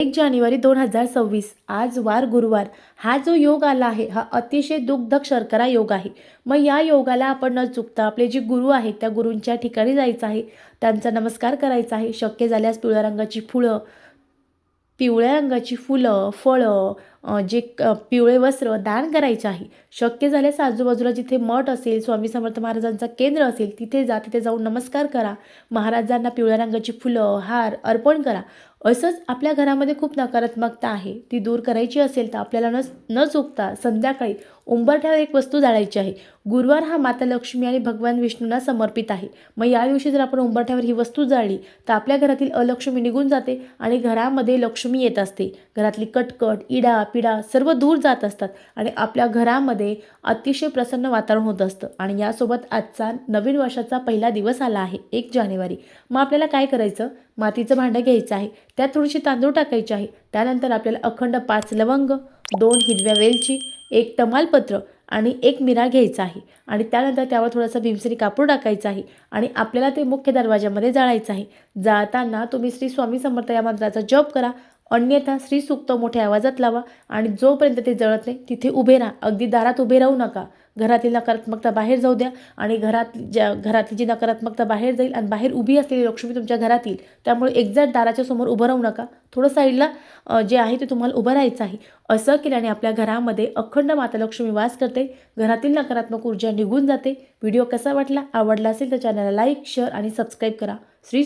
1 जानेवारी 2026 आज वार गुरुवार. हा जो योग आला आहे हा अतिशय दुग्धक शर्करा योग आहे. मग या योगाला आपण न चुकता आपले जे गुरु आहेत त्या गुरूंच्या ठिकाणी जायचं आहे. त्यांचा नमस्कार करायचा आहे. शक्य झाल्यास पिवळ्या रंगाची फुलं, फळं, पिवळे वस्त्र दान करायचे आहे. शक्य झाल्यास आजूबाजूला जिथे मठ असेल, स्वामी समर्थ महाराजांचं केंद्र असेल तिथे जा. तिथे जाऊन नमस्कार करा. महाराजांना पिवळ्या रंगाची फुलं, हार अर्पण करा. असंच आपल्या घरामध्ये खूप नकारात्मकता आहे ती दूर करायची असेल तर आपल्याला न चुकता संध्याकाळी उंबरठ्यावर एक वस्तू जाळायची आहे. गुरुवार हा माता लक्ष्मी आणि भगवान विष्णूंना समर्पित आहे. मग या दिवशी जर आपण उंबरठ्यावर ही वस्तू जाळली तर आपल्या घरातील अलक्ष्मी निघून जाते आणि घरामध्ये लक्ष्मी येत असते. घरातली कटकट, इडा पिडा सर्व दूर जात असतात आणि आपल्या घरामध्ये अतिशय प्रसन्न वातावरण होत असतं. आणि यासोबत आजचा नवीन वर्षाचा पहिला दिवस आला आहे 1 जानेवारी. मग आपल्याला काय करायचं, मातीचं भांडं घ्यायचं आहे. त्यात थोडीशी तांदूळ टाकायचे आहे. त्यानंतर आपल्याला अखंड 5 लवंग, 2 हिरव्या वेलची, 1 तमालपत्र आणि 1 मिरा घ्यायचा आहे. आणि त्यानंतर त्यावर थोडासा भीमसेनी कापूर टाकायचा आहे आणि आपल्याला ते मुख्य दरवाजामध्ये जाळायचं आहे. जाळताना तुम्ही श्री स्वामी समर्थ या मंत्राचा जप करा. अन्यथा श्री सूक्त मोठ्या आवाजात लावा आणि जोपर्यंत ते जळत नाही तिथे उभे राहा. अगदी दारात उभे राहू नका. घरातील नकारात्मकता बाहेर जाऊ द्या आणि घरातली जी नकारात्मकता बाहेर जाईल आणि बाहेर उभी असलेली लक्ष्मी तुमच्या घरात येईल. त्यामुळे एक्झॅक्ट दाराच्या समोर उभं राहू नका. थोडं साईडला जे आहे ते तुम्हाला उभं राहायचं आहे. असं केल्याने आपल्या घरामध्ये अखंड माता लक्ष्मी वास करते. घरातील नकारात्मक ऊर्जा निघून जाते. व्हिडिओ कसा वाटला, आवडला असेल तर चॅनलला लाईक, शेअर आणि सबस्क्राईब करा. श्री